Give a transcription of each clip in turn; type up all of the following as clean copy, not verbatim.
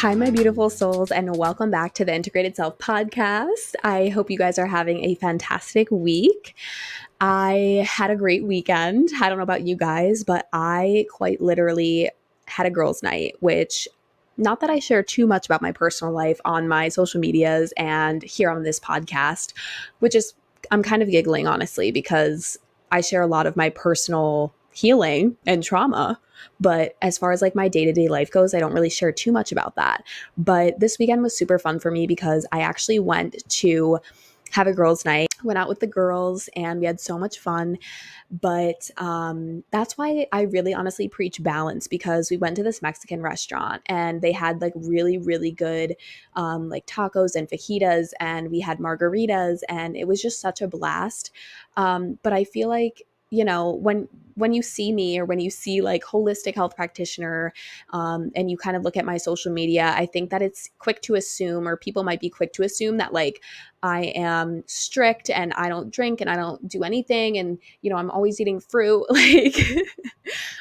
Hi, my beautiful souls, and welcome back to the Integrated Self podcast. I hope you guys are having a fantastic week. I had a great weekend. I don't know about you guys, but I quite literally had a girls' night, which not that I share too much about my personal life on my social medias and here on this podcast, which is, I'm kind of giggling, honestly, because I share a lot of my personal healing and trauma. But as far as like my day-to-day life goes, I don't really share too much about that. But this weekend was super fun for me because I actually went to have a girls' night, went out with the girls, and we had so much fun. But that's why I really honestly preach balance, because we went to this Mexican restaurant and they had like really, really good like tacos and fajitas, and we had margaritas, and it was just such a blast. But I feel like, when you see me, or when you see like holistic health practitioner, and you kind of look at my social media, I think that it's quick to assume, or people might be quick to assume, that like I am strict and I don't drink and I don't do anything, and I'm always eating fruit, like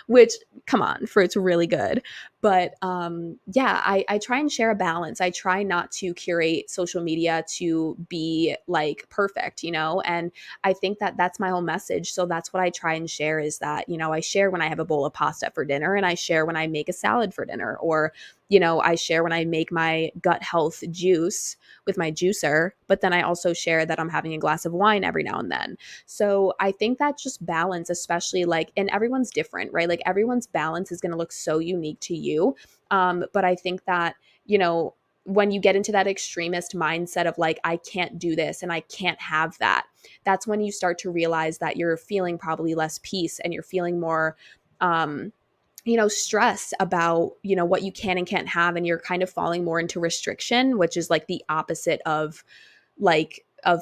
which, come on, fruit's really good. But yeah, I try and share a balance. I try not to curate social media to be like perfect, and I think that that's my whole message. So that's what I try and share, is that, I share when I have a bowl of pasta for dinner, and I share when I make a salad for dinner, or, I share when I make my gut health juice with my juicer, but then I also share that I'm having a glass of wine every now and then. So I think that just balance, especially like, and everyone's different, right? Like everyone's balance is going to look so unique to you. But I think that, when you get into that extremist mindset of like, I can't do this and I can't have that, that's when you start to realize that you're feeling probably less peace, and you're feeling more, stress about, what you can and can't have. And you're kind of falling more into restriction, which is like the opposite of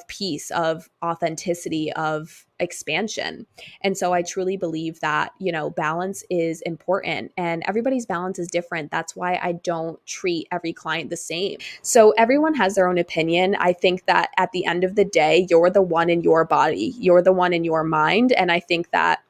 peace, of authenticity, of expansion. And so I truly believe that, balance is important, and everybody's balance is different. That's why I don't treat every client the same. So everyone has their own opinion. I think that at the end of the day, you're the one in your body, you're the one in your mind. And I think that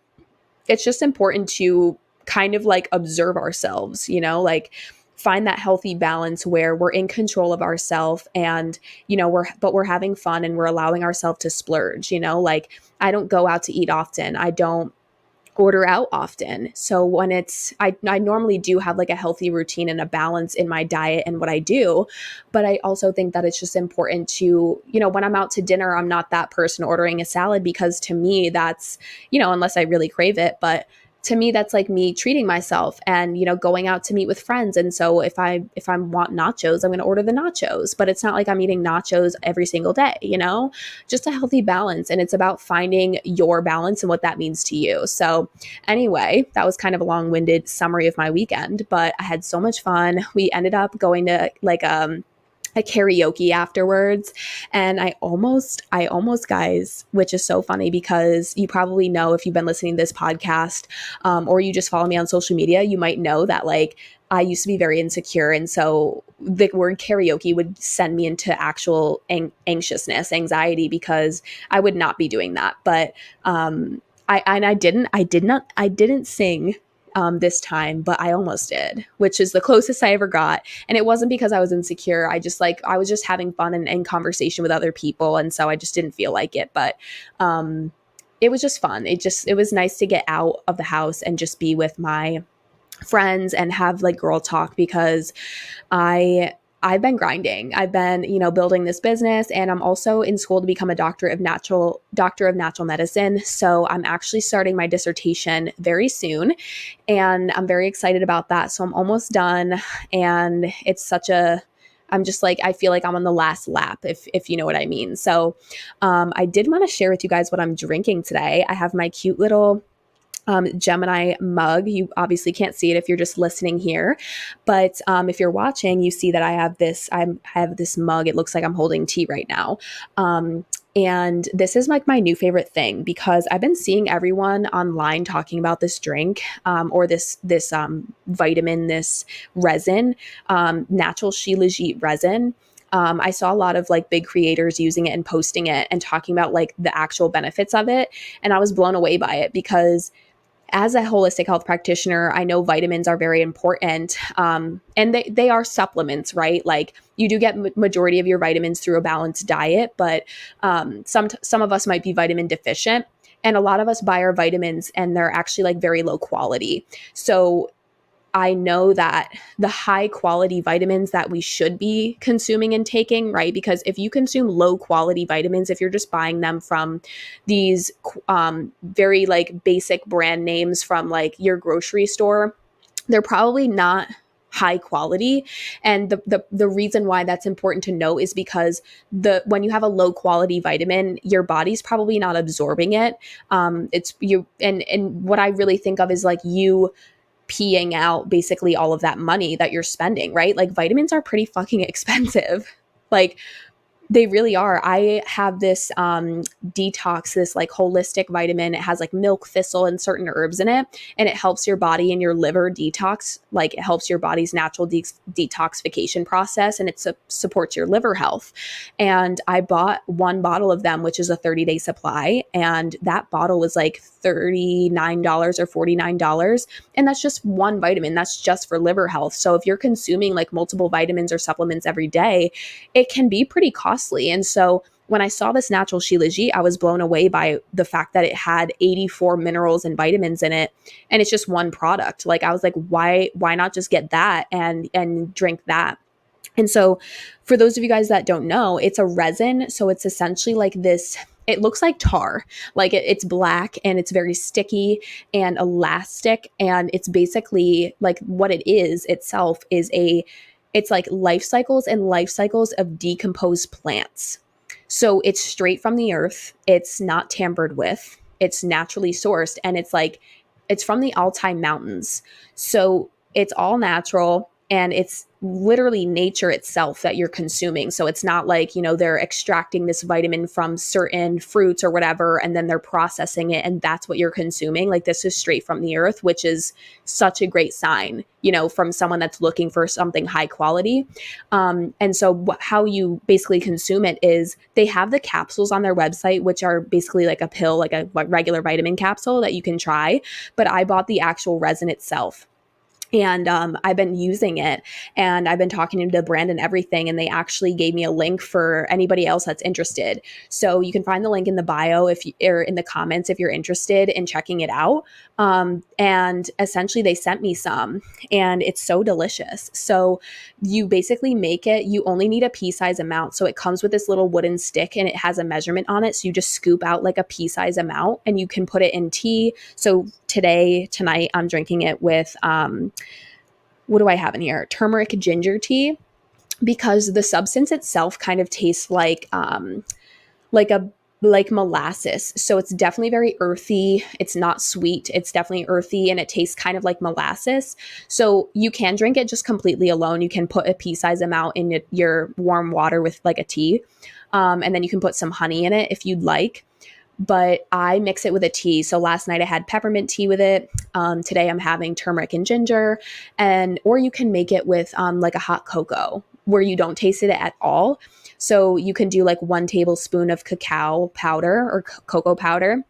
it's just important to kind of like observe ourselves, like find that healthy balance where we're in control of ourselves, and we're having fun, and we're allowing ourselves to splurge. Like I don't go out to eat often, I don't order out often. So when I normally do have like a healthy routine and a balance in my diet and what I do. But I also think that it's just important to, when I'm out to dinner, I'm not that person ordering a salad, because to me that's, unless I really crave it, but to me that's like me treating myself and, going out to meet with friends. And so if I want nachos, I'm going to order the nachos, but it's not like I'm eating nachos every single day, just a healthy balance. And it's about finding your balance and what that means to you. So anyway, that was kind of a long-winded summary of my weekend, but I had so much fun. We ended up going to like a karaoke afterwards, and I almost guys, which is so funny, because you probably know, if you've been listening to this podcast, or you just follow me on social media, you might know that like I used to be very insecure, and so the word karaoke would send me into actual anxiousness, anxiety, because I would not be doing that. But I didn't sing this time, but I almost did, which is the closest I ever got. And it wasn't because I was insecure. I was just having fun and in conversation with other people. And so I just didn't feel like it, but it was just fun. It was nice to get out of the house and just be with my friends and have like girl talk, because I've been grinding. I've been, building this business, and I'm also in school to become a doctor of natural medicine. So I'm actually starting my dissertation very soon, and I'm very excited about that. So I'm almost done, and I'm just like, I feel like I'm on the last lap, if you know what I mean. So I did want to share with you guys what I'm drinking today. I have my cute little Gemini mug. You obviously can't see it if you're just listening here, but if you're watching, you see that I have this mug. It looks like I'm holding tea right now. And this is like my new favorite thing, because I've been seeing everyone online talking about this drink, or this vitamin, this resin, natural shilajit resin. I saw a lot of like big creators using it and posting it and talking about like the actual benefits of it. And I was blown away by it, because as a holistic health practitioner, I know vitamins are very important, and they are supplements, right? Like you do get majority of your vitamins through a balanced diet, but some of us might be vitamin deficient, and a lot of us buy our vitamins and they're actually like very low quality. So I know that the high quality vitamins that we should be consuming and taking, right? Because if you consume low quality vitamins, if you're just buying them from these very like basic brand names from like your grocery store, they're probably not high quality. And the reason why that's important to know is because when you have a low quality vitamin, your body's probably not absorbing it. It's you and what I really think of is like you peeing out basically all of that money that you're spending, right? Like vitamins are pretty fucking expensive. Like they really are. I have this detox, this like holistic vitamin. It has like milk thistle and certain herbs in it, and it helps your body and your liver detox. Like it helps your body's natural detoxification process, and it supports your liver health. And I bought one bottle of them, which is a 30-day supply, and that bottle was like $39 or $49, and that's just one vitamin. That's just for liver health. So if you're consuming like multiple vitamins or supplements every day, it can be pretty costly. And so when I saw this natural Shilajit, I was blown away by the fact that it had 84 minerals and vitamins in it, and it's just one product. Like I was like, why not just get that and drink that? And so for those of you guys that don't know, it's a resin. So it's essentially like this, it looks like tar. Like it's black and it's very sticky and elastic. And it's basically like what it is itself is it's like life cycles and life cycles of decomposed plants. So it's straight from the earth. It's not tampered with. It's naturally sourced. And it's from the Altai Mountains. So it's all natural, and it's literally nature itself that you're consuming. So it's not like, they're extracting this vitamin from certain fruits or whatever, and then they're processing it and that's what you're consuming. Like this is straight from the earth, which is such a great sign, from someone that's looking for something high quality. And so how you basically consume it is they have the capsules on their website, which are basically like a pill, like a regular vitamin capsule that you can try. But I bought the actual resin itself. And I've been using it, and I've been talking to the brand and everything, and they actually gave me a link for anybody else that's interested. So you can find the link in the bio or in the comments if you're interested in checking it out. And essentially they sent me some, and it's so delicious. So you basically make it, you only need a pea size amount. So it comes with this little wooden stick and it has a measurement on it. So you just scoop out like a pea size amount and you can put it in tea. So tonight I'm drinking it with, what do I have in here? Turmeric ginger tea, because the substance itself kind of tastes like like molasses. So it's definitely very earthy. It's not sweet. It's definitely earthy, and it tastes kind of like molasses. So you can drink it just completely alone. You can put a pea size amount in your warm water with like a tea. And then you can put some honey in it if you'd like. But I mix it with a tea. So last night I had peppermint tea with it. Today I'm having turmeric and ginger, or you can make it with like a hot cocoa where you don't taste it at all. So you can do like 1 tablespoon of cacao powder or cocoa powder,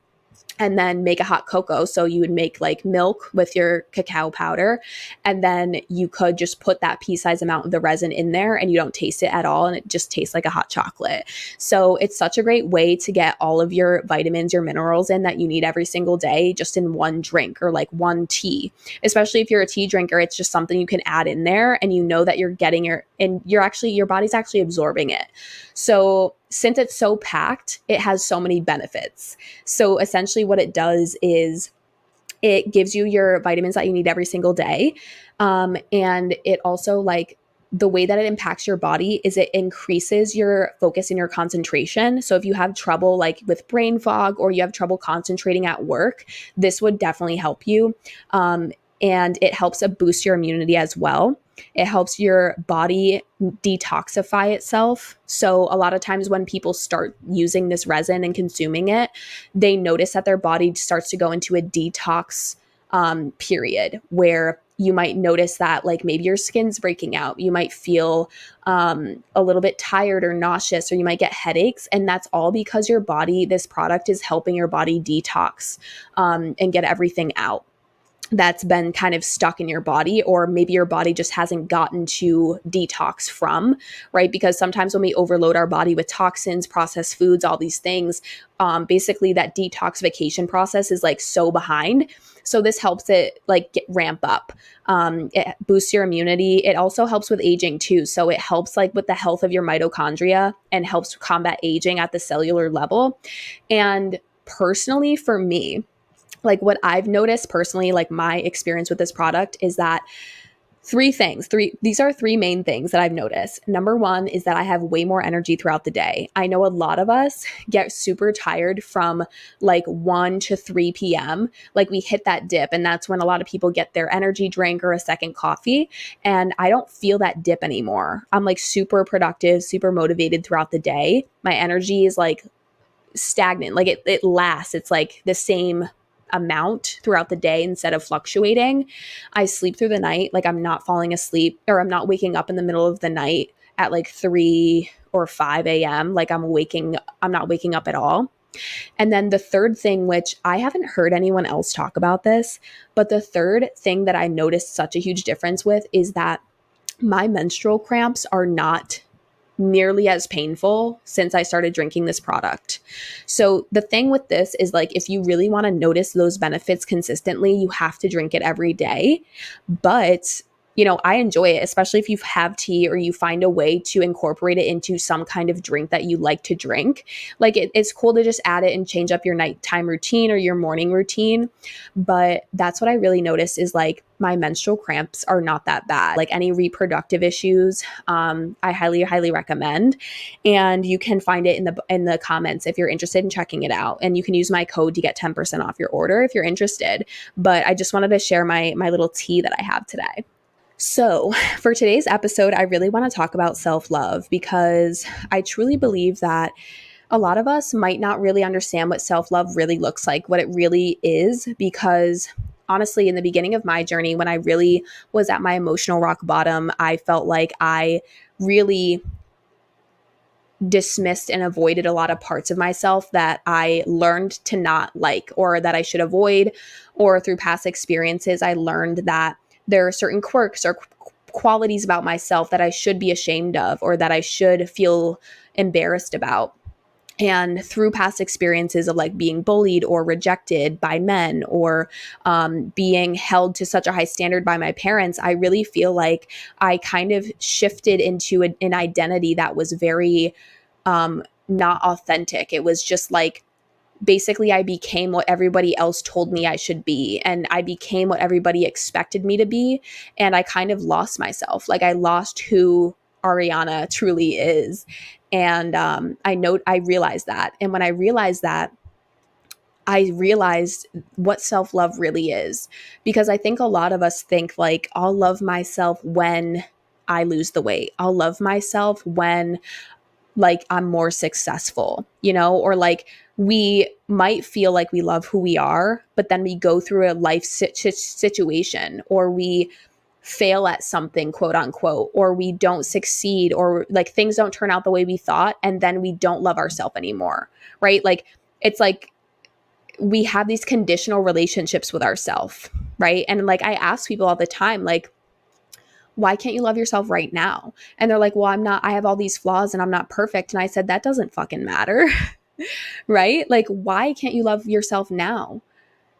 and then make a hot cocoa. So you would make like milk with your cacao powder, and then you could just put that pea size amount of the resin in there, and you don't taste it at all, and it just tastes like a hot chocolate. So it's such a great way to get all of your vitamins, your minerals in that you need every single day, just in one drink or like one tea. Especially if you're a tea drinker, it's just something you can add in there, and you know that you're getting your body's actually absorbing it. So since it's so packed, it has so many benefits. So essentially what it does is it gives you your vitamins that you need every single day. And it also, like, the way that it impacts your body is it increases your focus and your concentration. So if you have trouble like with brain fog, or you have trouble concentrating at work, this would definitely help you. And it helps boost your immunity as well. It helps your body detoxify itself. So a lot of times when people start using this resin and consuming it, they notice that their body starts to go into a detox period, where you might notice that like maybe your skin's breaking out. You might feel a little bit tired or nauseous, or you might get headaches. And that's all because this product is helping your body detox and get everything out. that's been kind of stuck in your body, or maybe your body just hasn't gotten to detox from, right? Because sometimes when we overload our body with toxins, processed foods, all these things, basically that detoxification process is like so behind. So this helps it like ramp up. It boosts your immunity. It also helps with aging too. So it helps like with the health of your mitochondria and helps combat aging at the cellular level. And personally, for me, like what I've noticed personally, like my experience with this product is that these are three main things that I've noticed. Number one is that I have way more energy throughout the day. I know a lot of us get super tired from like 1 to 3 p.m. Like we hit that dip, and that's when a lot of people get their energy drink or a second coffee. And I don't feel that dip anymore. I'm like super productive, super motivated throughout the day. My energy is like stagnant. Like it lasts. It's like the same amount throughout the day instead of fluctuating. I sleep through the night. Like I'm not falling asleep, or I'm not waking up in the middle of the night at like 3 or 5 a.m. Like I'm not waking up at all. And then the third thing, which I haven't heard anyone else talk about this, but the third thing that I noticed such a huge difference with is that my menstrual cramps are not nearly as painful since I started drinking this product. So the thing with this is like, if you really want to notice those benefits consistently, you have to drink it every day. But I enjoy it, especially if you have tea or you find a way to incorporate it into some kind of drink that you like to drink. Like it's cool to just add it and change up your nighttime routine or your morning routine. But that's what I really noticed is like my menstrual cramps are not that bad. Like any reproductive issues, I highly, highly recommend. And you can find it in the comments if you're interested in checking it out. And you can use my code to get 10% off your order if you're interested. But I just wanted to share my little tea that I have today. So, for today's episode, I really want to talk about self-love because I truly believe that a lot of us might not really understand what self-love really looks like, what it really is, because honestly, in the beginning of my journey, when I really was at my emotional rock bottom, I felt like I really dismissed and avoided a lot of parts of myself that I learned to not like or that I should avoid, or through past experiences, I learned that there are certain quirks or qualities about myself that I should be ashamed of or that I should feel embarrassed about. And through past experiences of like being bullied or rejected by men or being held to such a high standard by my parents, I really feel like I kind of shifted into an identity that was very not authentic. It was just like, basically I became what everybody else told me I should be, and I became what everybody expected me to be, and I kind of lost myself. Like I lost who Arianna truly is. And I realized that. And when I realized that, I realized what self-love really is. Because I think a lot of us think like, I'll love myself when I lose the weight. I'll love myself when like I'm more successful, or like we might feel like we love who we are, but then we go through a life situation, or we fail at something, quote unquote, or we don't succeed, or like things don't turn out the way we thought, and then we don't love ourselves anymore, right? Like it's like we have these conditional relationships with ourselves, right? And like I ask people all the time, like, why can't you love yourself right now? And they're like, well, I have all these flaws and I'm not perfect. And I said, that doesn't fucking matter, right? Like, why can't you love yourself now?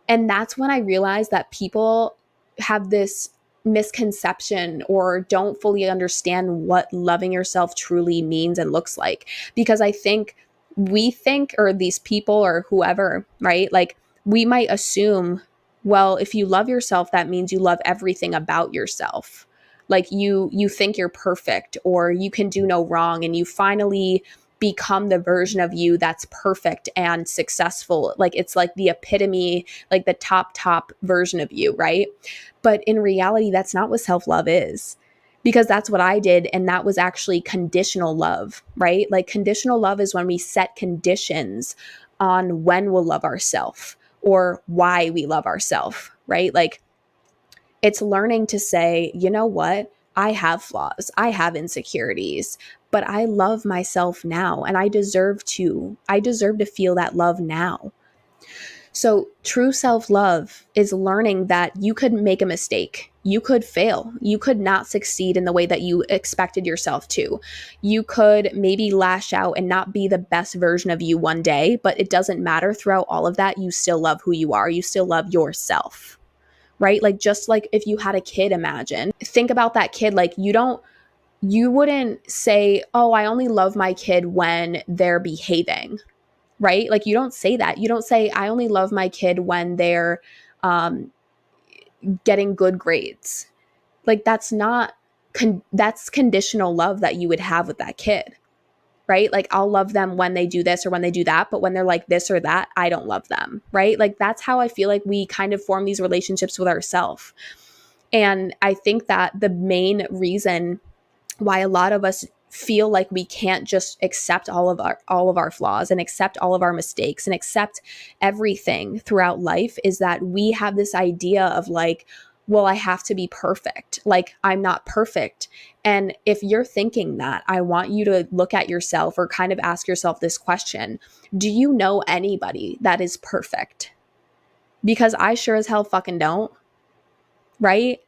And that's when I realized that people have this misconception or don't fully understand what loving yourself truly means and looks like. Because I think or these people or whoever, right? Like we might assume, well, if you love yourself, that means you love everything about yourself. Like you think you're perfect or you can do no wrong, and you finally become the version of you that's perfect and successful. Like it's like the epitome, like the top version of you, right? But in reality, that's not what self-love is, because that's what I did. And that was actually conditional love, right? Like conditional love is when we set conditions on when we'll love ourselves or why we love ourselves, right? Like it's learning to say, you know what? I have flaws. I have insecurities, but I love myself now, and I deserve to feel that love now. So true self-love is learning that you could make a mistake. You could fail. You could not succeed in the way that you expected yourself to. You could maybe lash out and not be the best version of you one day, but it doesn't matter. Throughout all of that, you still love who you are. You still love yourself, right? Like, just like if you had a kid, imagine, think about that kid. Like, you wouldn't say, oh, I only love my kid when they're behaving, right? Like, you don't say that. You don't say, I only love my kid when they're um, getting good grades. Like, that's conditional love that you would have with that kid, right? Like, I'll love them when they do this or when they do that, but when they're like this or that, I don't love them, right? Like, that's how I feel like we kind of form these relationships with ourselves. And I think that the main reason why a lot of us feel like we can't just accept all of our flaws and accept all of our mistakes and accept everything throughout life is that we have this idea of like, well, I have to be perfect. Like, I'm not perfect. And if you're thinking that, I want you to look at yourself or kind of ask yourself this question. Do you know anybody that is perfect? Because I sure as hell fucking don't, right?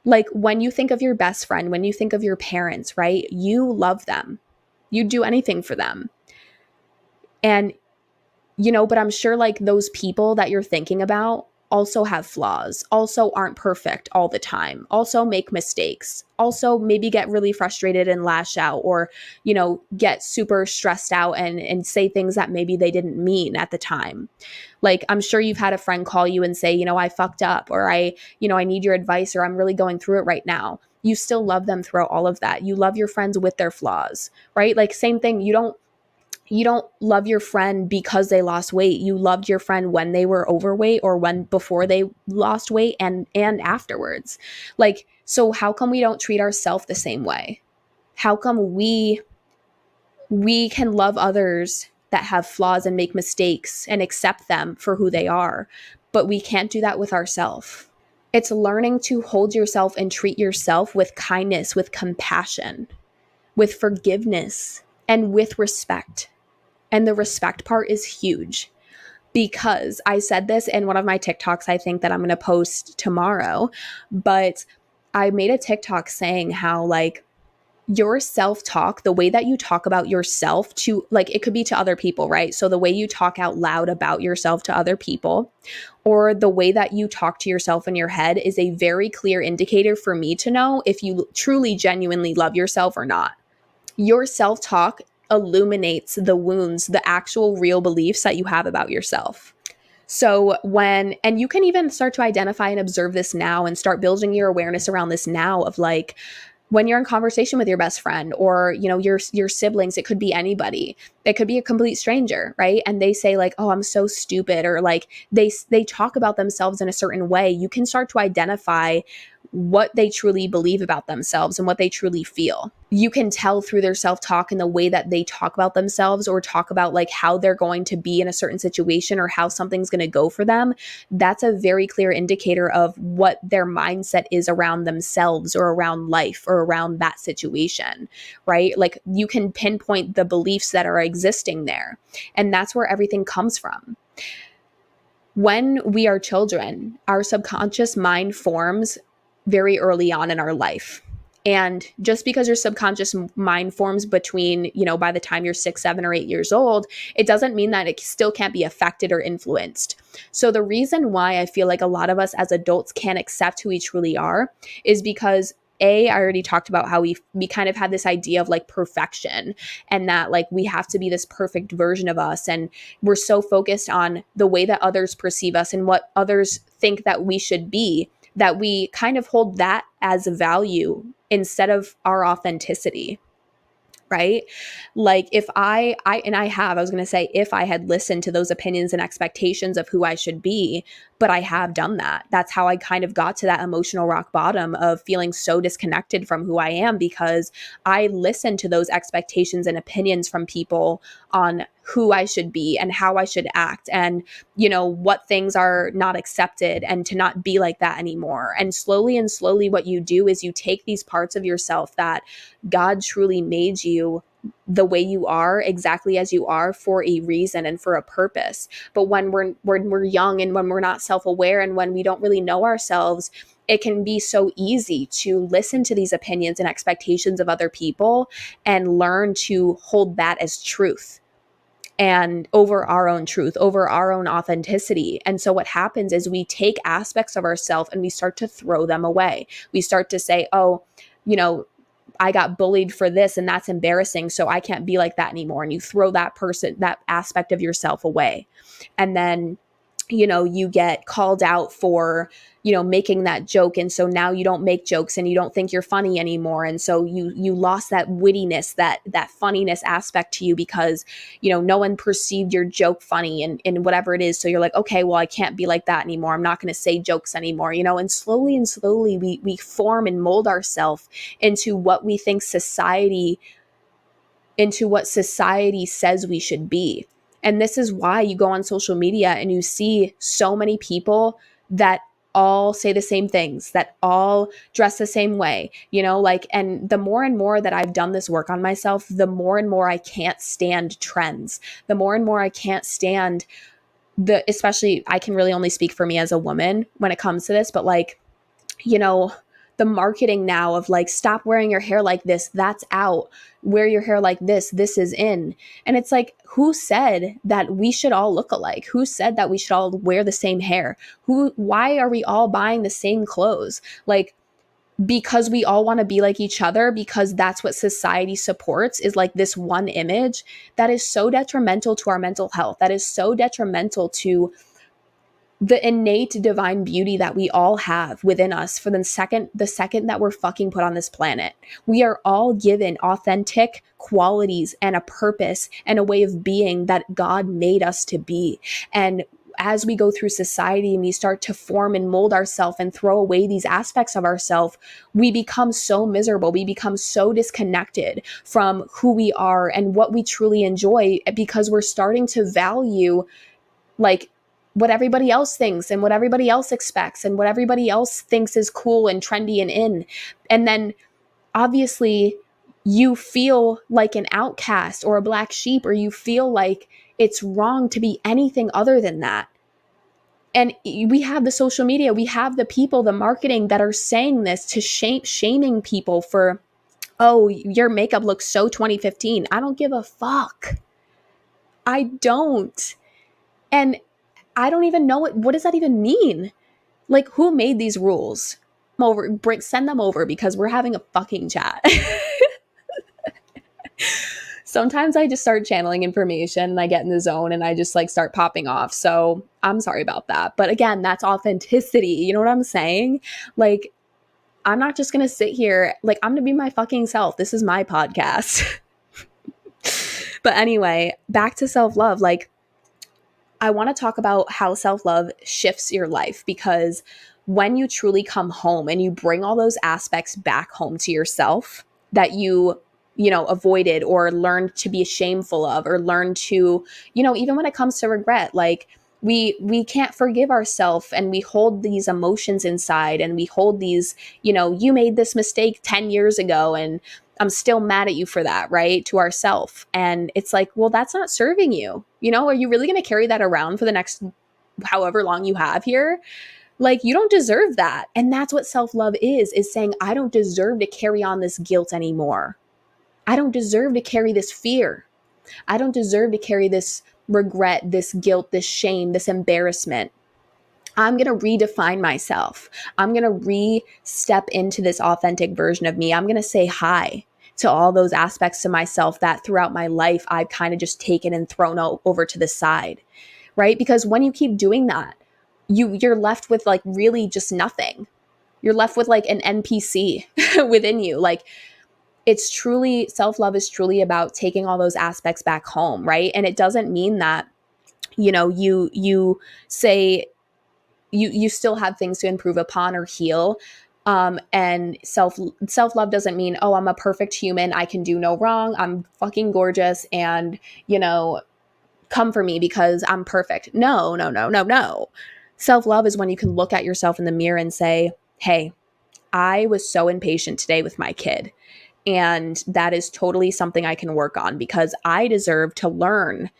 Like, when you think of your best friend, when you think of your parents, right? You love them. You'd do anything for them. And, but I'm sure like those people that you're thinking about also have flaws, also aren't perfect all the time, also make mistakes, also maybe get really frustrated and lash out or, get super stressed out and say things that maybe they didn't mean at the time. Like, I'm sure you've had a friend call you and say, I fucked up, or I need your advice, or I'm really going through it right now. You still love them throughout all of that. You love your friends with their flaws, right? Like, same thing. You don't love your friend because they lost weight. You loved your friend when they were overweight or when before they lost weight and afterwards. Like, so how come we don't treat ourselves the same way? How come we can love others that have flaws and make mistakes and accept them for who they are, but we can't do that with ourselves? It's learning to hold yourself and treat yourself with kindness, with compassion, with forgiveness, and with respect. And the respect part is huge, because I said this in one of my TikToks, I think that I'm going to post tomorrow, but I made a TikTok saying how, like, your self-talk, the way that you talk about yourself to, like, it could be to other people, right? So the way you talk out loud about yourself to other people, or the way that you talk to yourself in your head, is a very clear indicator for me to know if you truly genuinely love yourself or not. Your self-talk illuminates the wounds, the actual real beliefs that you have about yourself. So and you can even start to identify and observe this now and start building your awareness around this now of, like, when you're in conversation with your best friend or, your siblings, it could be anybody. It could be a complete stranger, right? And they say like, oh, I'm so stupid, or like they talk about themselves in a certain way. You can start to identify what they truly believe about themselves and what they truly feel. You can tell through their self-talk and the way that they talk about themselves or talk about like how they're going to be in a certain situation or how something's going to go for them. That's a very clear indicator of what their mindset is around themselves or around life or around that situation, right? Like, you can pinpoint the beliefs that are existing there. And that's where everything comes from. When we are children, our subconscious mind forms very early on in our life. And just because your subconscious mind forms between, by the time you're 6, 7, or 8 years old, it doesn't mean that it still can't be affected or influenced. So the reason why I feel like a lot of us as adults can't accept who we truly are is because I already talked about how we kind of have this idea of like perfection, and that like we have to be this perfect version of us. And we're so focused on the way that others perceive us and what others think that we should be, that we kind of hold that as a value instead of our authenticity, right? Like, if I was going to say, if I had listened to those opinions and expectations of who I should be, but I have done that. That's how I kind of got to that emotional rock bottom of feeling so disconnected from who I am, because I listened to those expectations and opinions from people on who I should be and how I should act and, what things are not accepted, and to not be like that anymore. And slowly what you do is you take these parts of yourself that God truly made you the way you are, exactly as you are, for a reason and for a purpose. But when we're young and when we're not self-aware and when we don't really know ourselves, it can be so easy to listen to these opinions and expectations of other people and learn to hold that as truth and over our own truth, over our own authenticity. And so what happens is we take aspects of ourselves and we start to throw them away. We start to say, oh, you know, I got bullied for this and that's embarrassing, so I can't be like that anymore. And you throw that person, that aspect of yourself away. And then, you know, you get called out for, you know, making that joke. And so now you don't make jokes and you don't think you're funny anymore. And so you lost that wittiness, that funniness aspect to you because, you know, no one perceived your joke funny and whatever it is. So you're like, okay, well, I can't be like that anymore. I'm not going to say jokes anymore, you know, and slowly we form and mold ourselves into what we think into what society says we should be. And this is why you go on social media and you see so many people that all say the same things, that all dress the same way, you know, like, and the more and more that I've done this work on myself, the more and more I can't stand trends, the more and more I can't stand especially, I can really only speak for me as a woman when it comes to this, but like, you know, the marketing now of like, stop wearing your hair like this, that's out. Wear your hair like this is in. And it's like, who said that we should all look alike? Who said that we should all wear the same hair? Why are we all buying the same clothes? Like, because we all want to be like each other, because that's what society supports, is like this one image that is so detrimental to our mental health, that is so detrimental to the innate divine beauty that we all have within us. For the second that we're fucking put on this planet, we are all given authentic qualities and a purpose and a way of being that God made us to be. And as we go through society and we start to form and mold ourselves and throw away these aspects of ourselves, we become so miserable. We become so disconnected from who we are and what we truly enjoy, because we're starting to value like what everybody else thinks and what everybody else expects and what everybody else thinks is cool and trendy and in. And then obviously you feel like an outcast or a black sheep, or you feel like it's wrong to be anything other than that. And we have the social media, we have the people, the marketing that are saying this to shaming people for, oh, your makeup looks so 2015. I don't give a fuck. I don't. And I don't even know what does that even mean? Like, who made these rules? Send them over, because we're having a fucking chat. Sometimes I just start channeling information and I get in the zone and I just like start popping off. So I'm sorry about that. But again, that's authenticity. You know what I'm saying? Like, I'm not just going to sit here. Like, I'm going to be my fucking self. This is my podcast. But anyway, back to self-love. Like, I want to talk about how self-love shifts your life, because when you truly come home and you bring all those aspects back home to yourself that you know, avoided or learned to be shameful of, or learned to, you know, even when it comes to regret, like we can't forgive ourselves and we hold these emotions inside and we hold these, you know, you made this mistake 10 years ago and I'm still mad at you for that, right? To ourselves. And it's like, well, that's not serving you. You know, are you really going to carry that around for the next however long you have here? Like, you don't deserve that. And that's what self-love is saying, I don't deserve to carry on this guilt anymore. I don't deserve to carry this fear. I don't deserve to carry this regret, this guilt, this shame, this embarrassment. I'm going to redefine myself. I'm going to re-step into this authentic version of me. I'm going to say hi to all those aspects of myself that throughout my life I've kind of just taken and thrown over to the side, right? Because when you keep doing that, you're left with like really just nothing. You're left with like an NPC within you. Like, it's truly, self-love is truly about taking all those aspects back home, right? And it doesn't mean that, you know, you say you still have things to improve upon or heal. And self-love doesn't mean, oh, I'm a perfect human, I can do no wrong, I'm fucking gorgeous, and, you know, come for me because I'm perfect. No. Self-love is when you can look at yourself in the mirror and say, hey, I was so impatient today with my kid. And that is totally something I can work on, because I deserve to learn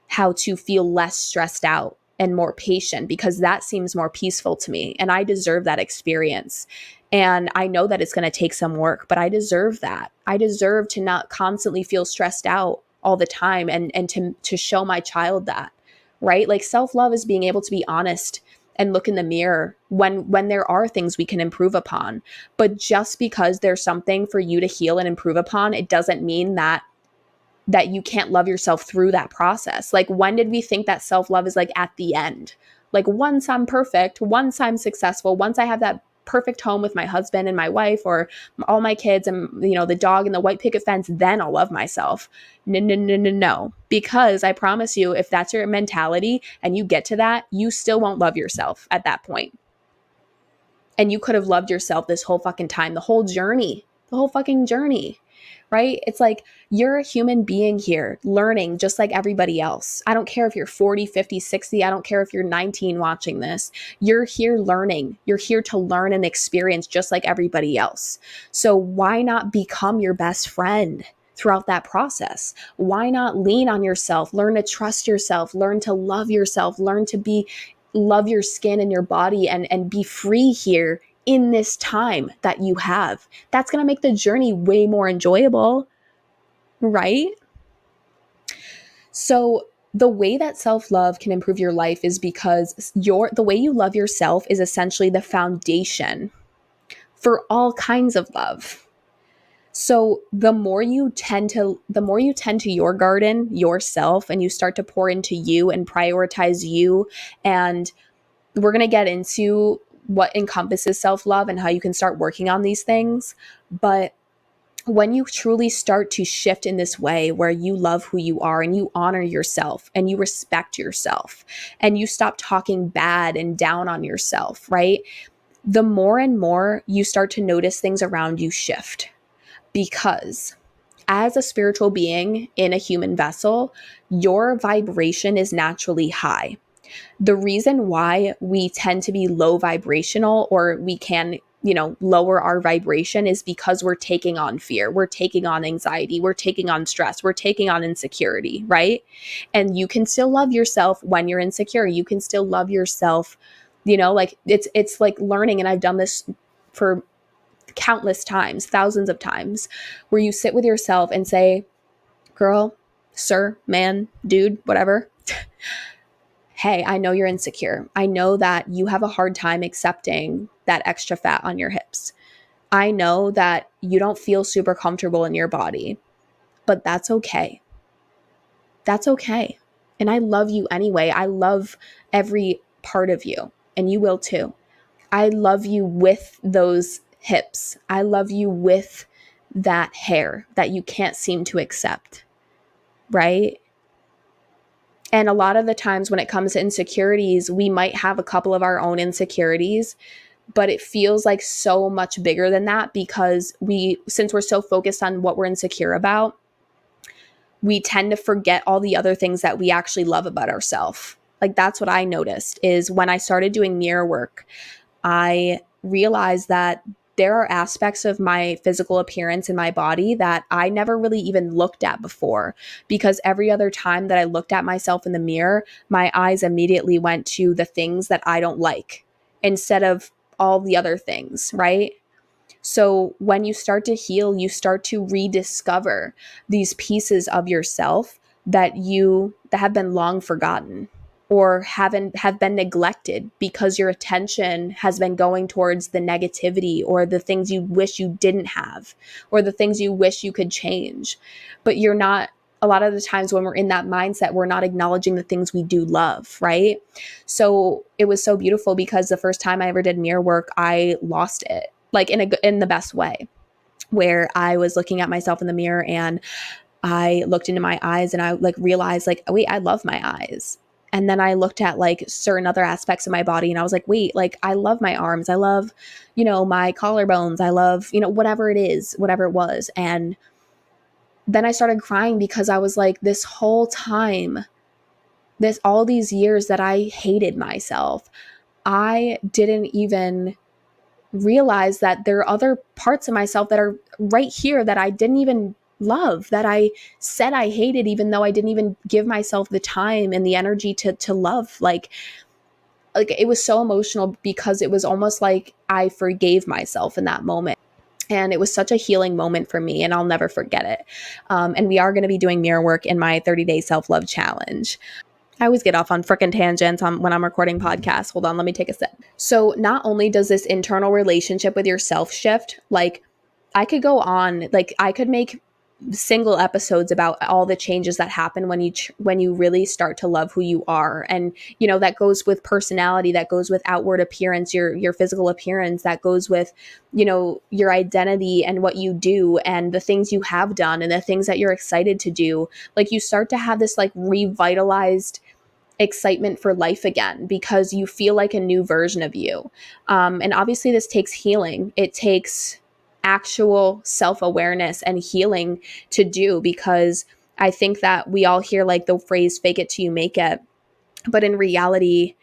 how to feel less stressed out and more patient, because that seems more peaceful to me. And I deserve that experience. And I know that it's going to take some work, but I deserve that. I deserve to not constantly feel stressed out all the time, and to show my child that, right? Like, self-love is being able to be honest and look in the mirror when there are things we can improve upon. But just because there's something for you to heal and improve upon, it doesn't mean that you can't love yourself through that process. Like, when did we think that self-love is like at the end? Like, once I'm perfect, once I'm successful, once I have that perfect home with my husband and my wife, or all my kids and, the dog and the white picket fence, then I'll love myself. No, no, no, no, no. Because I promise you, if that's your mentality and you get to that, you still won't love yourself at that point. And you could have loved yourself this whole fucking time, the whole fucking journey, right? It's like, you're a human being here learning just like everybody else. I don't care if you're 40, 50, 60. I don't care if you're 19 watching this. You're here learning. You're here to learn and experience just like everybody else. So why not become your best friend throughout that process? Why not lean on yourself, learn to trust yourself, learn to love yourself, learn to love your skin and your body, and be free here in this time that you have? That's going to make the journey way more enjoyable, right? So the way that self-love can improve your life is because the way you love yourself is essentially the foundation for all kinds of love. So the more you tend to your garden, yourself, and you start to pour into you and prioritize you, and we're going to get into what encompasses self-love and how you can start working on these things. But when you truly start to shift in this way where you love who you are and you honor yourself and you respect yourself and you stop talking bad and down on yourself, right? The more and more you start to notice things around you shift. Because as a spiritual being in a human vessel, your vibration is naturally high. The reason why we tend to be low vibrational, or we can, lower our vibration, is because we're taking on fear, we're taking on anxiety, we're taking on stress, we're taking on insecurity, right? And you can still love yourself when you're insecure. You can still love yourself, like it's like learning. And I've done this for countless times, thousands of times, where you sit with yourself and say, girl, sir, man, dude, whatever, hey, I know you're insecure. I know that you have a hard time accepting that extra fat on your hips. I know that you don't feel super comfortable in your body, but that's okay. That's okay. And I love you anyway. I love every part of you, and you will too. I love you with those hips. I love you with that hair that you can't seem to accept, right? And a lot of the times when it comes to insecurities, we might have a couple of our own insecurities, but it feels like so much bigger than that, because since we're so focused on what we're insecure about, we tend to forget all the other things that we actually love about ourselves. Like, that's what I noticed, is when I started doing mirror work, I realized that there are aspects of my physical appearance in my body that I never really even looked at before, because every other time that I looked at myself in the mirror, my eyes immediately went to the things that I don't like instead of all the other things, right? So when you start to heal, you start to rediscover these pieces of yourself that have been long forgotten, or have been neglected, because your attention has been going towards the negativity, or the things you wish you didn't have, or the things you wish you could change. But you're not, a lot of the times when we're in that mindset, we're not acknowledging the things we do love, right? So it was so beautiful, because the first time I ever did mirror work, I lost it, like in the best way, where I was looking at myself in the mirror and I looked into my eyes and I like realized, like, wait, I love my eyes. And then I looked at like certain other aspects of my body and I was like, wait, like, I love my arms. I love, my collarbones. I love, whatever it is, whatever it was. And then I started crying, because I was like, this whole time, all these years that I hated myself, I didn't even realize that there are other parts of myself that are right here that I didn't even love, that I said I hated, even though I didn't even give myself the time and the energy to love. Like it was so emotional because it was almost like I forgave myself in that moment. And it was such a healing moment for me, and I'll never forget it. And we are going to be doing mirror work in my 30-day self-love challenge. I always get off on frickin' tangents when I'm recording podcasts. Hold on, let me take a sip. So not only does this internal relationship with yourself shift, like I could go on, like I could make single episodes about all the changes that happen when you really start to love who you are. And that goes with personality, that goes with outward appearance, your physical appearance, that goes with your identity and what you do and the things you have done and the things that you're excited to do. Like you start to have this like revitalized excitement for life again because you feel like a new version of you. And obviously, this takes healing. It takes actual self-awareness and healing to do, because I think that we all hear like the phrase fake it till you make it. But in reality,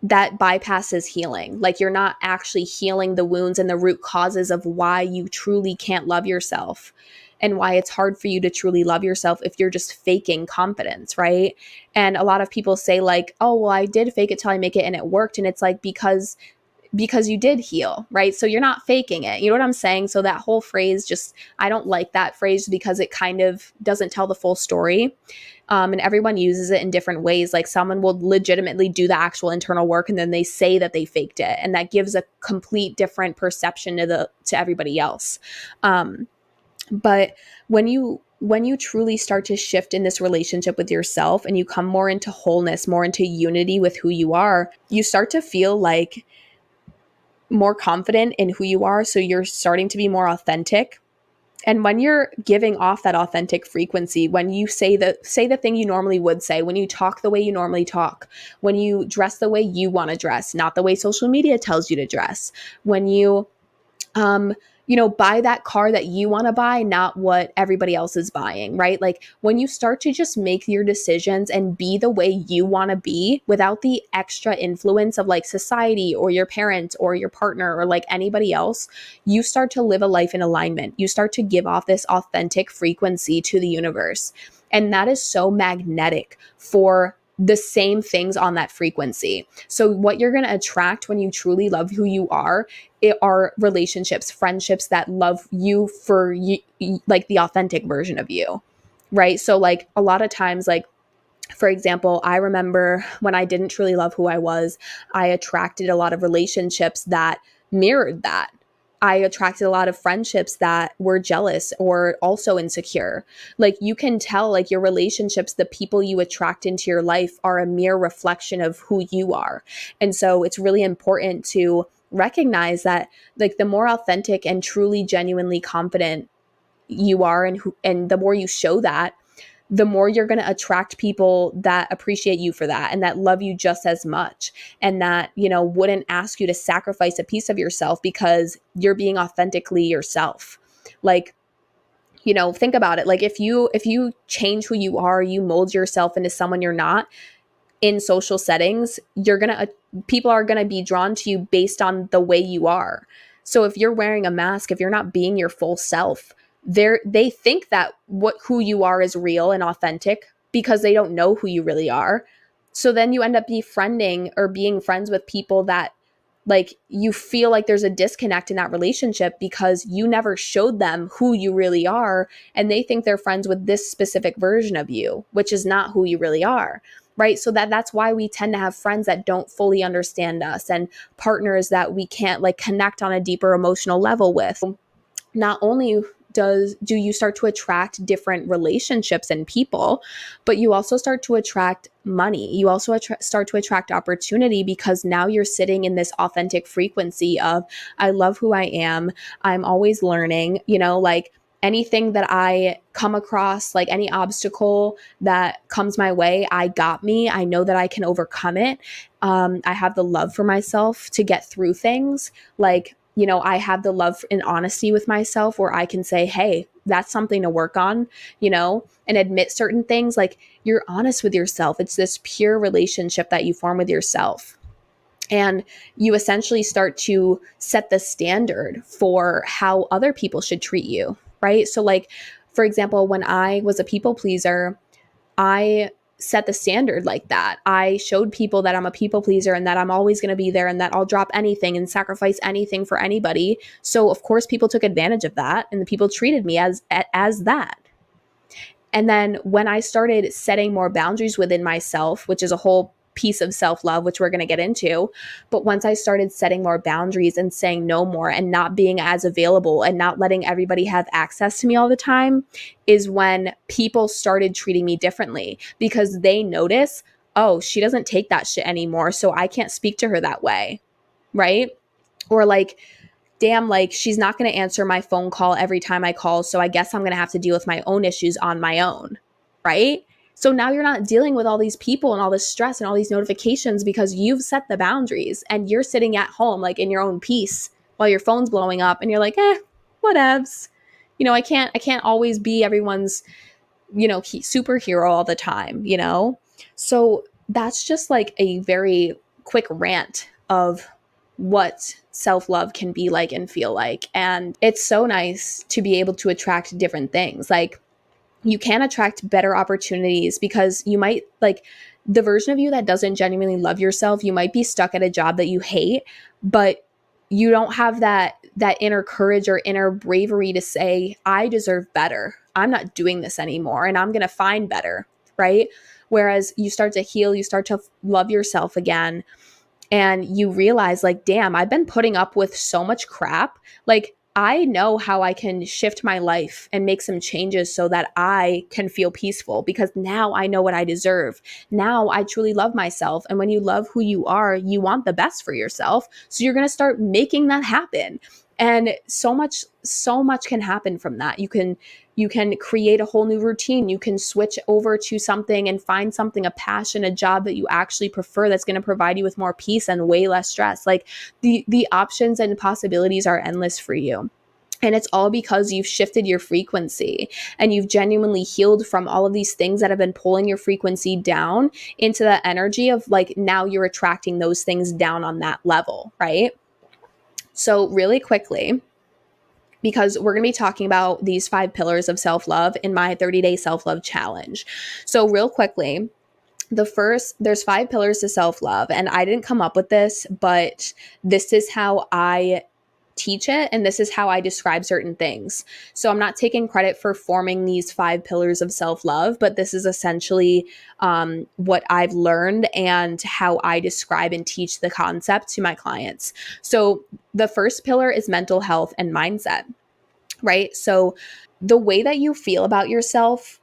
that bypasses healing. Like you're not actually healing the wounds and the root causes of why you truly can't love yourself and why it's hard for you to truly love yourself if you're just faking confidence, right? And a lot of people say like, "Oh, well, I did fake it till I make it and it worked." And it's like because you did heal, right? So you're not faking it. You know what I'm saying? So that whole phrase, just I don't like that phrase because it kind of doesn't tell the full story. And everyone uses it in different ways. Like someone will legitimately do the actual internal work and then they say that they faked it, and that gives a complete different perception to everybody else. But when you truly start to shift in this relationship with yourself and you come more into wholeness, more into unity with who you are, you start to feel like more confident in who you are. So you're starting to be more authentic. And when you're giving off that authentic frequency, when you say the thing you normally would say, when you talk the way you normally talk, when you dress the way you want to dress, not the way social media tells you to dress, when you buy that car that you want to buy, not what everybody else is buying, right? Like when you start to just make your decisions and be the way you want to be without the extra influence of like society or your parents or your partner or like anybody else, you start to live a life in alignment. You start to give off this authentic frequency to the universe. And that is so magnetic for the same things on that frequency. So what you're going to attract when you truly love who you are, it are relationships, friendships that love you for you, like the authentic version of you, right? So like a lot of times, like for example, I remember when I didn't truly love who I was, I attracted a lot of relationships that mirrored that. I attracted a lot of friendships that were jealous or also insecure. Like you can tell, like your relationships, the people you attract into your life are a mere reflection of who you are. And so it's really important to recognize that like the more authentic and truly genuinely confident you are and the more you show that, the more you're going to attract people that appreciate you for that and that love you just as much, and that, wouldn't ask you to sacrifice a piece of yourself because you're being authentically yourself. Like, think about it. Like if you change who you are, you mold yourself into someone you're not in social settings, people are going to be drawn to you based on the way you are. So if you're wearing a mask, if you're not being your full self, they think that who you are is real and authentic because they don't know who you really are. So then you end up befriending or being friends with people that like you feel like there's a disconnect in that relationship because you never showed them who you really are, and they think they're friends with this specific version of you, which is not who you really are. Right. So that's why we tend to have friends that don't fully understand us and partners that we can't like connect on a deeper emotional level with. Not only do you start to attract different relationships and people, but you also start to attract money. You also start to attract opportunity because now you're sitting in this authentic frequency of, I love who I am. I'm always learning, like anything that I come across, like any obstacle that comes my way, I got me. I know that I can overcome it. I have the love for myself to get through things. Like, I have the love and honesty with myself where I can say, hey, that's something to work on, and admit certain things. Like you're honest with yourself. It's this pure relationship that you form with yourself. And you essentially start to set the standard for how other people should treat you, right? So, like, for example, when I was a people pleaser, I set the standard like that. I showed people that I'm a people pleaser and that I'm always going to be there and that I'll drop anything and sacrifice anything for anybody. So, of course, people took advantage of that and the people treated me as that. And then when I started setting more boundaries within myself, which is a whole piece of self-love, which we're going to get into, but once I started setting more boundaries and saying no more and not being as available and not letting everybody have access to me all the time, is when people started treating me differently because they notice, oh, she doesn't take that shit anymore, so I can't speak to her that way, right? Or like, damn, like she's not going to answer my phone call every time I call. So I guess I'm going to have to deal with my own issues on my own. Right. So now you're not dealing with all these people and all this stress and all these notifications because you've set the boundaries and you're sitting at home, like in your own peace while your phone's blowing up and you're like, whatevs. I can't always be everyone's, superhero all the time, So that's just like a very quick rant of what self-love can be like and feel like. And it's so nice to be able to attract different things. Like, you can attract better opportunities because you might, like, the version of you that doesn't genuinely love yourself, you might be stuck at a job that you hate, but you don't have that inner courage or inner bravery to say, I deserve better. I'm not doing this anymore and I'm going to find better, right? Whereas you start to heal, you start to love yourself again, and you realize, like, damn, I've been putting up with so much crap. Like, I know how I can shift my life and make some changes so that I can feel peaceful because now I know what I deserve. Now I truly love myself. And when you love who you are, you want the best for yourself. So you're going to start making that happen. And so much can happen from that. You can create a whole new routine. You can switch over to something and find something, a passion, a job that you actually prefer that's going to provide you with more peace and way less stress. Like, the options and possibilities are endless for you. And it's all because you've shifted your frequency and you've genuinely healed from all of these things that have been pulling your frequency down into the energy of, like, now you're attracting those things down on that level, right? So really quickly, because we're going to be talking about these 5 pillars of self-love in my 30-day self-love challenge. So real quickly, there's 5 pillars to self-love, and I didn't come up with this, but this is how I teach it and this is how I describe certain things. So I'm not taking credit for forming these 5 pillars of self-love, but this is essentially what I've learned and how I describe and teach the concept to my clients. So the first pillar is mental health and mindset, right? So the way that you feel about yourself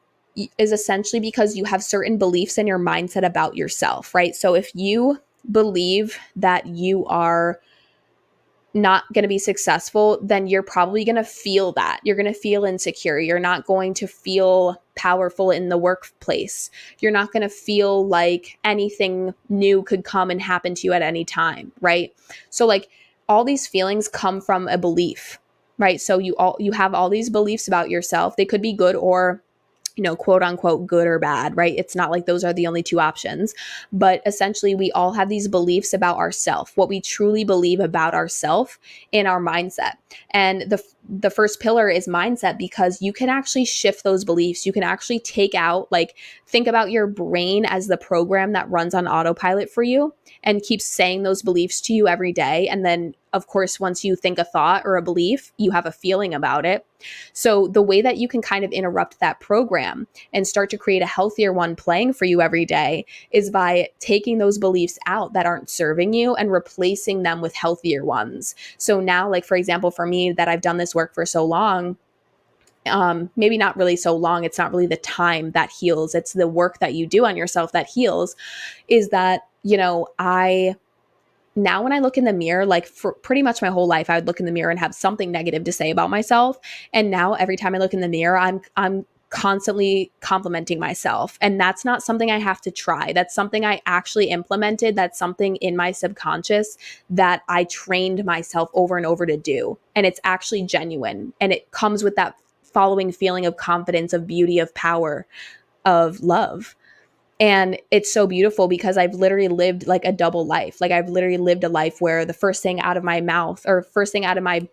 is essentially because you have certain beliefs in your mindset about yourself, right? So if you believe that you are not going to be successful, then you're probably going to feel that. You're going to feel insecure. You're not going to feel powerful in the workplace. You're not going to feel like anything new could come and happen to you at any time, right? So, like, all these feelings come from a belief, right? So you have all these beliefs about yourself. They could be good or, quote unquote, good or bad, right? It's not like those are the only 2 options, but essentially we all have these beliefs about ourself, what we truly believe about ourself in our mindset. And the first pillar is mindset, because you can actually shift those beliefs. You can actually take out, like, think about your brain as the program that runs on autopilot for you and keeps saying those beliefs to you every day. And then, of course, once you think a thought or a belief, you have a feeling about it. So the way that you can kind of interrupt that program and start to create a healthier one playing for you every day is by taking those beliefs out that aren't serving you and replacing them with healthier ones. So now, like, for example, for me, that I've done this work for so long, maybe not really so long, it's not really the time that heals, it's the work that you do on yourself that heals, is that, I now when I look in the mirror, like, for pretty much my whole life, I would look in the mirror and have something negative to say about myself. And now every time I look in the mirror, I'm constantly complimenting myself. And that's not something I have to try. That's something I actually implemented. That's something in my subconscious that I trained myself over and over to do. And it's actually genuine. And it comes with that following feeling of confidence, of beauty, of power, of love. And it's so beautiful because I've literally lived like a double life. Like I've literally lived a life where the first thing out of my mouth or first thing out of my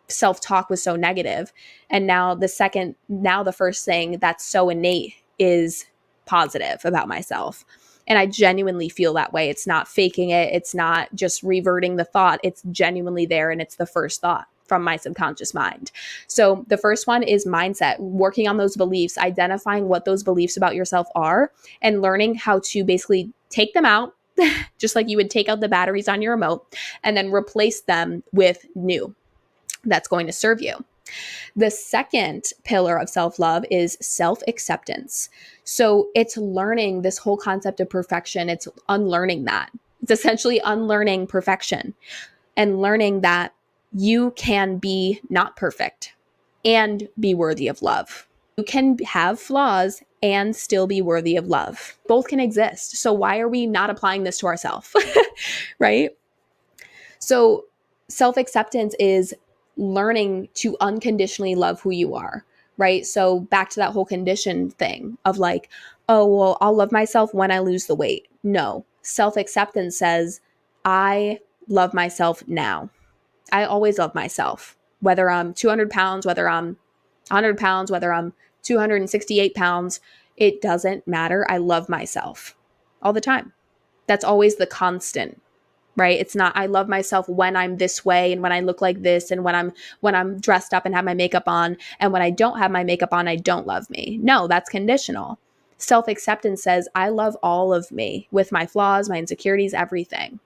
self-talk was so negative. And now the first thing that's so innate is positive about myself. And I genuinely feel that way. It's not faking it. It's not just reverting the thought. It's genuinely there. And it's the first thought from my subconscious mind. So the first one is mindset, working on those beliefs, identifying what those beliefs about yourself are, and learning how to basically take them out, just like you would take out the batteries on your remote, and then replace them with new that's going to serve you. The second pillar of self-love is self-acceptance. So it's learning this whole concept of perfection. It's unlearning that. It's essentially unlearning perfection and learning that you can be not perfect and be worthy of love. You can have flaws and still be worthy of love. Both can exist. So why are we not applying this to ourselves? Right? So self-acceptance is learning to unconditionally love who you are, right? So back to that whole condition thing of like, oh, well, I'll love myself when I lose the weight. No, self-acceptance says, I love myself now. I always love myself, whether I'm 200 pounds, whether I'm 100 pounds, whether I'm 268 pounds, it doesn't matter. I love myself all the time. That's always the constant, right? It's not I love myself when I'm this way and when I look like this and when I'm dressed up and have my makeup on, and when I don't have my makeup on, I don't love me. No, that's conditional. Self-acceptance says I love all of me with my flaws, my insecurities, everything.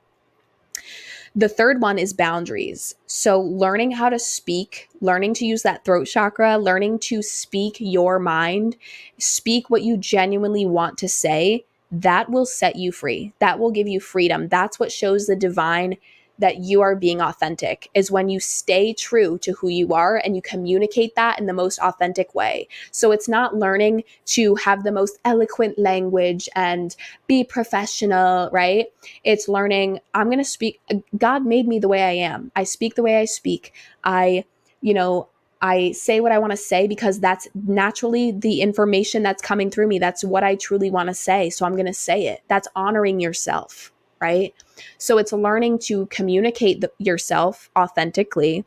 The third one is boundaries. So learning how to speak, learning to use that throat chakra, learning to speak your mind, speak what you genuinely want to say, that will set you free. That will give you freedom. That's what shows the divine that you are being authentic, is when you stay true to who you are and you communicate that in the most authentic way. So it's not learning to have the most eloquent language and be professional, right? It's learning, I'm going to speak. God made me the way I am. I speak the way I speak. I, you know, I say what I want to say because that's naturally the information that's coming through me. That's what I truly want to say. So I'm going to say it. That's honoring yourself, right? So it's learning to communicate yourself authentically,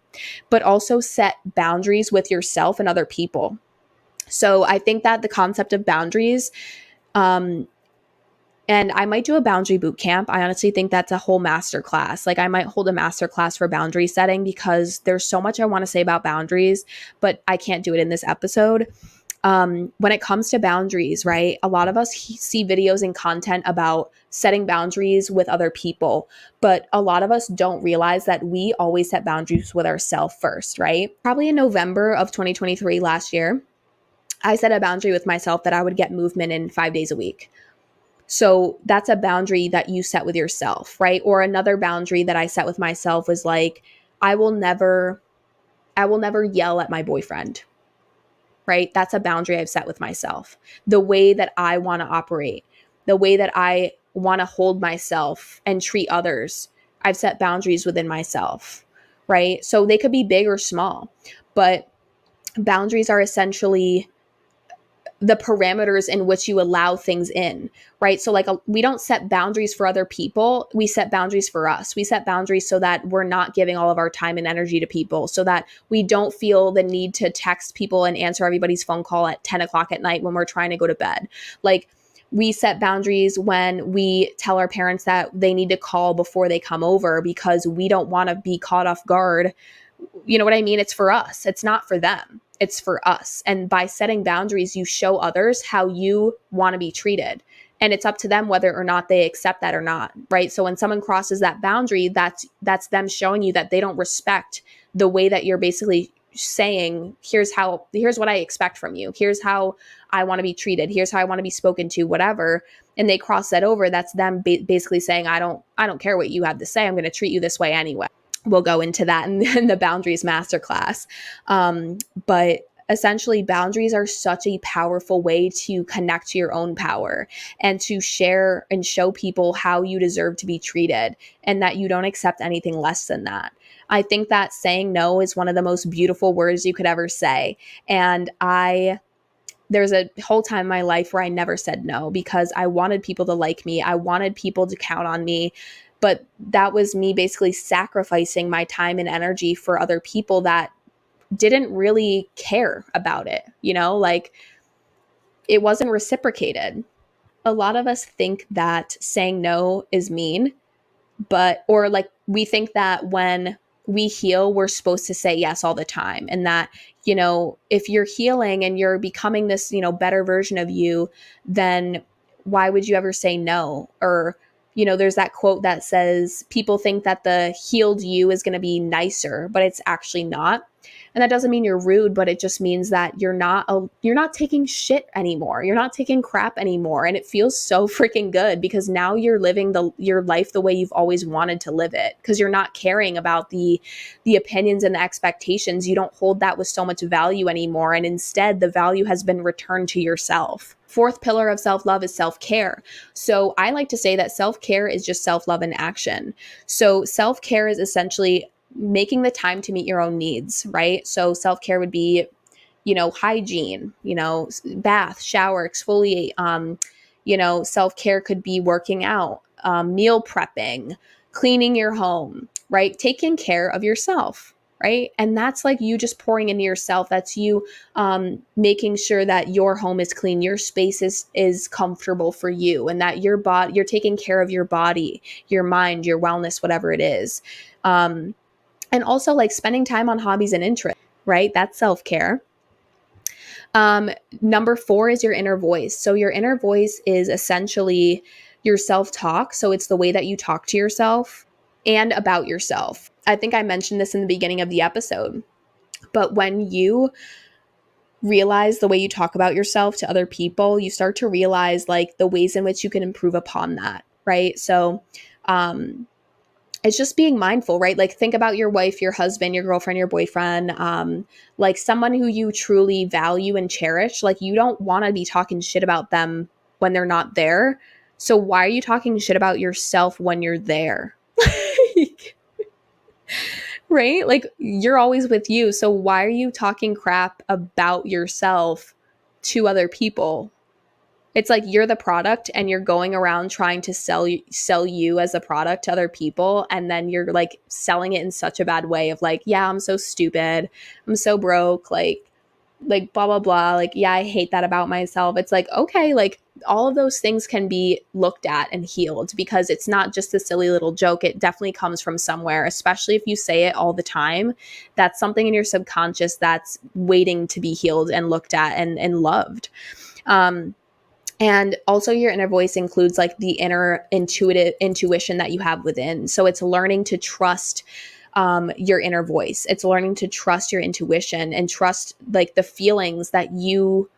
but also set boundaries with yourself and other people. So I think that the concept of boundaries, and I might do a boundary boot camp. I honestly think that's a whole master class. Like I might hold a master class for boundary setting because there's so much I want to say about boundaries, but I can't do it in this episode. When it comes to boundaries, right? A lot of us see videos and content about setting boundaries with other people, but a lot of us don't realize that we always set boundaries with ourselves first, right? Probably in November of 2023 last year, I set a boundary with myself that I would get movement in 5 days a week. So that's a boundary that you set with yourself, right? Or another boundary that I set with myself was like, I will never yell at my boyfriend, right? That's a boundary I've set with myself. The way that I want to operate, the way that I want to hold myself and treat others, I've set boundaries within myself, right? So they could be big or small, but boundaries are essentially the parameters in which you allow things in, right? So like we don't set boundaries for other people. We set boundaries for us. We set boundaries so that we're not giving all of our time and energy to people, so that we don't feel the need to text people and answer everybody's phone call at 10 o'clock at night when we're trying to go to bed. Like we set boundaries when we tell our parents that they need to call before they come over because we don't want to be caught off guard. You know what I mean? It's for us. It's not for them. It's for us. And by setting boundaries, you show others how you want to be treated. And it's up to them whether or not they accept that or not, right? So when someone crosses that boundary, that's them showing you that they don't respect the way that you're basically saying, here's what I expect from you. Here's how I want to be treated. Here's how I want to be spoken to, whatever. And they cross that over. That's them basically saying, I don't care what you have to say. I'm going to treat you this way anyway. We'll go into that in the boundaries masterclass. But essentially, boundaries are such a powerful way to connect to your own power and to share and show people how you deserve to be treated and that you don't accept anything less than that. I think that saying no is one of the most beautiful words you could ever say. And there's a whole time in my life where I never said no because I wanted people to like me. I wanted people to count on me. But that was me basically sacrificing my time and energy for other people that didn't really care about it. Like it wasn't reciprocated. A lot of us think that saying no is mean, or like we think that when we heal, we're supposed to say yes all the time. And that, if you're healing and you're becoming this, better version of you, then why would you ever say no? Or, there's that quote that says people think that the healed you is going to be nicer, but it's actually not. And that doesn't mean you're rude, but it just means that you're not taking shit anymore. You're not taking crap anymore. And it feels so freaking good because now you're living your life the way you've always wanted to live it, because you're not caring about the opinions and the expectations. You don't hold that with so much value anymore. And instead, the value has been returned to yourself. Fourth pillar of self-love is self-care. So I like to say that self-care is just self-love in action. So self-care is essentially making the time to meet your own needs, right? So self-care would be, hygiene, bath, shower, exfoliate. Self-care could be working out, meal prepping, cleaning your home, right? Taking care of yourself, right? And that's like you just pouring into yourself. That's you making sure that your home is clean, your space is comfortable for you, and that you're taking care of your body, your mind, your wellness, whatever it is. And also like spending time on hobbies and interests, right? That's self-care. Number 4 is your inner voice. So your inner voice is essentially your self-talk. So it's the way that you talk to yourself and about yourself. I think I mentioned this in the beginning of the episode, but when you realize the way you talk about yourself to other people, you start to realize like the ways in which you can improve upon that, right? So, it's just being mindful, right? Like think about your wife, your husband, your girlfriend, your boyfriend, like someone who you truly value and cherish. Like you don't want to be talking shit about them when they're not there. So why are you talking shit about yourself when you're there? Right? Like you're always with you. So why are you talking crap about yourself to other people? It's like you're the product and you're going around trying to sell you as a product to other people. And then you're like selling it in such a bad way of like, yeah, I'm so stupid. I'm so broke. Like blah, blah, blah. Like, yeah, I hate that about myself. It's like, okay, like all of those things can be looked at and healed because it's not just a silly little joke. It definitely comes from somewhere, especially if you say it all the time. That's something in your subconscious that's waiting to be healed and looked at and loved. And also your inner voice includes like the inner intuition that you have within. So it's learning to trust your inner voice. It's learning to trust your intuition and trust like the feelings that you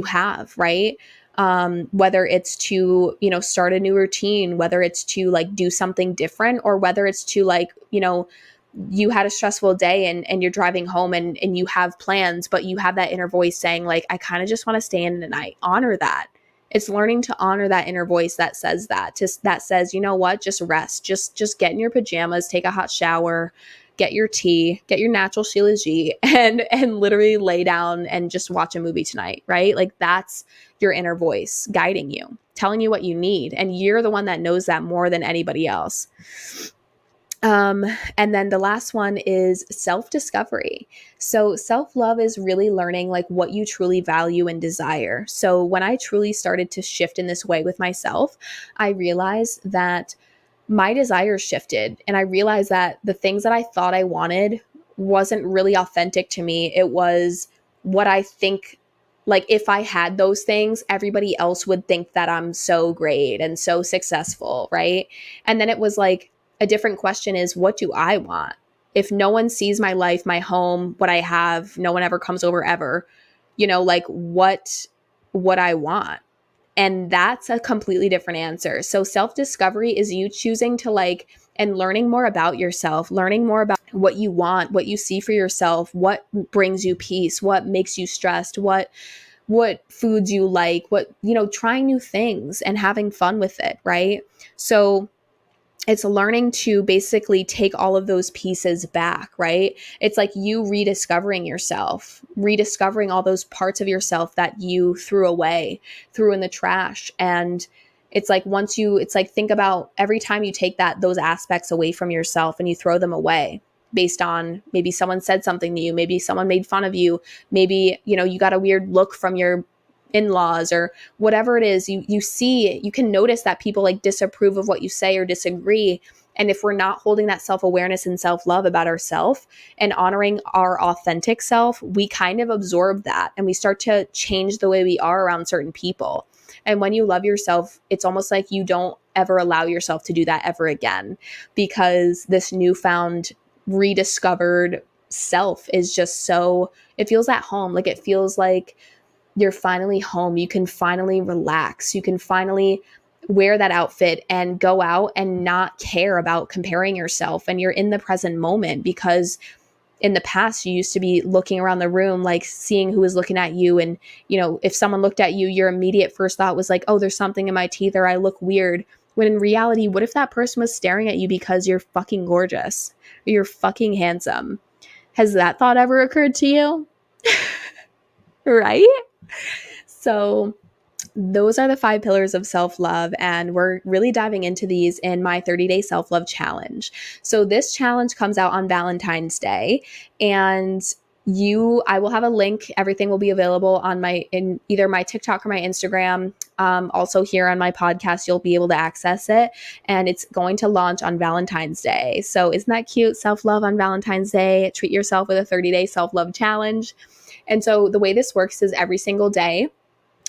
have, right? Whether it's to, start a new routine, whether it's to like do something different, or whether it's to like, you had a stressful day and you're driving home and you have plans, but you have that inner voice saying like, I kind of just want to stay in tonight. Honor that. It's learning to honor that inner voice that says that, that says, you know what, just rest, just get in your pajamas, take a hot shower, get your tea, get your natural Shilajit and literally lay down and just watch a movie tonight, right? Like that's your inner voice guiding you, telling you what you need. And you're the one that knows that more than anybody else. And then the last one is self-discovery. So self-love is really learning like what you truly value and desire. So when I truly started to shift in this way with myself, I realized that my desires shifted, and I realized that the things that I thought I wanted wasn't really authentic to me. It was what I think, like if I had those things, everybody else would think that I'm so great and so successful, right? And then it was like, a different question is, what do I want? If no one sees my life, my home, what I have, no one ever comes over ever, like what I want? And that's a completely different answer. So self-discovery is you choosing to like, and learning more about yourself, learning more about what you want, what you see for yourself, what brings you peace, what makes you stressed, what foods you like, what, trying new things and having fun with it, right? So it's learning to basically take all of those pieces back, right? It's like you rediscovering yourself, rediscovering all those parts of yourself that you threw away, threw in the trash. And it's like it's like think about every time you take those aspects away from yourself and you throw them away based on maybe someone said something to you, maybe someone made fun of you, maybe, you got a weird look from your in-laws or whatever it is, you can notice that people like disapprove of what you say or disagree. And if we're not holding that self-awareness and self-love about ourselves and honoring our authentic self, we kind of absorb that and we start to change the way we are around certain people. And when you love yourself, it's almost like you don't ever allow yourself to do that ever again, because this newfound rediscovered self is just so, it feels at home. Like it feels like you're finally home. You can finally relax. You can finally wear that outfit and go out and not care about comparing yourself. And you're in the present moment, because in the past you used to be looking around the room, like seeing who was looking at you. And, if someone looked at you, your immediate first thought was like, oh, there's something in my teeth or I look weird. When in reality, what if that person was staring at you because you're fucking gorgeous or you're fucking handsome? Has that thought ever occurred to you? Right? So those are the 5 pillars of self-love, and we're really diving into these in my 30-day self-love challenge. So this challenge comes out on Valentine's Day, and I will have a link. Everything will be available in either my TikTok or my Instagram. Also here on my podcast, you'll be able to access it, and it's going to launch on Valentine's Day. So isn't that cute? Self-love on Valentine's Day. Treat yourself with a 30-day self-love challenge. And so the way this works is every single day,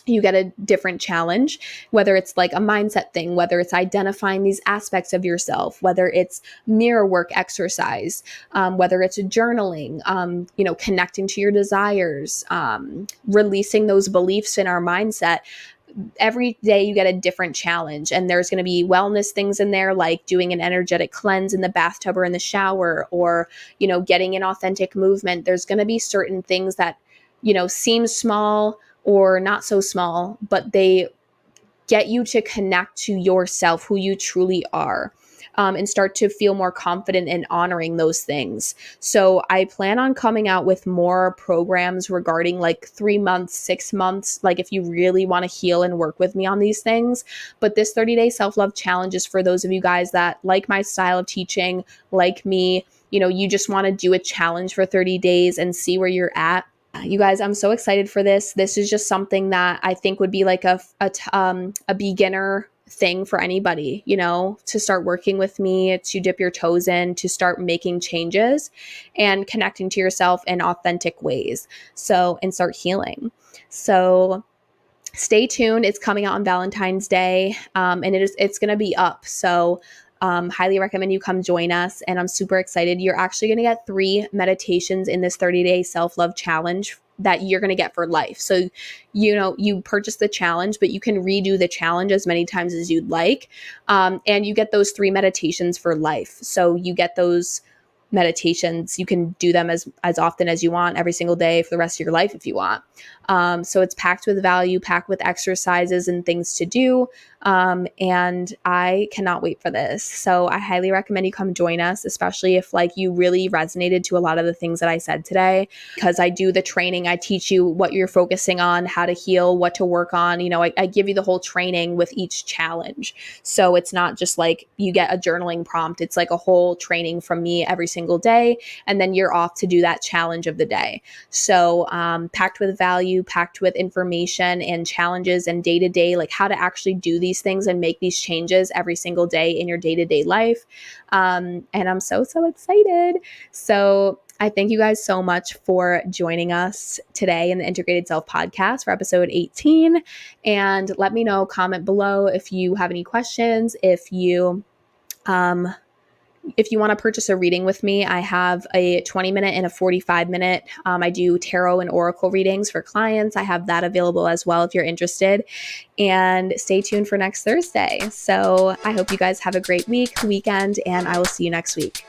you get a different challenge, whether it's like a mindset thing, whether it's identifying these aspects of yourself, whether it's mirror work exercise, whether it's journaling, connecting to your desires, releasing those beliefs in our mindset. Every day you get a different challenge, and there's going to be wellness things in there, like doing an energetic cleanse in the bathtub or in the shower, or, getting an authentic movement. There's going to be certain things that, seem small or not so small, but they get you to connect to yourself, who you truly are, and start to feel more confident in honoring those things. So I plan on coming out with more programs regarding like 3 months, 6 months, like if you really want to heal and work with me on these things. But this 30-day self-love challenge is for those of you guys that like my style of teaching, like me, you just want to do a challenge for 30 days and see where you're at. You guys, I'm so excited for this. This is just something that I think would be like a beginner thing for anybody, to start working with me, to dip your toes in, to start making changes and connecting to yourself in authentic ways. And start healing. So stay tuned. It's coming out on Valentine's Day, and it's going to be up. So highly recommend you come join us. And I'm super excited. You're actually going to get 3 meditations in this 30-day self-love challenge that you're going to get for life. So, you purchase the challenge, but you can redo the challenge as many times as you'd like. And you get those 3 meditations for life. So you get those meditations. You can do them as often as you want, every single day for the rest of your life if you want. So it's packed with value, packed with exercises and things to do. And I cannot wait for this. So I highly recommend you come join us, especially if like you really resonated to a lot of the things that I said today, because I do the training. I teach you what you're focusing on, how to heal, what to work on. I give you the whole training with each challenge. So it's not just like you get a journaling prompt. It's like a whole training from me every single day. And then you're off to do that challenge of the day. So packed with value, packed with information and challenges and day-to-day, like how to actually do these things and make these changes every single day in your day-to-day life. And I'm so excited. So I thank you guys so much for joining us today in the Integrated Self Podcast for episode 18. And let me know, comment below if you have any questions. If you want to purchase a reading with me, I have a 20-minute and a 45-minute. I do tarot and oracle readings for clients. I have that available as well if you're interested. And stay tuned for next Thursday. So I hope you guys have a great weekend, and I will see you next week.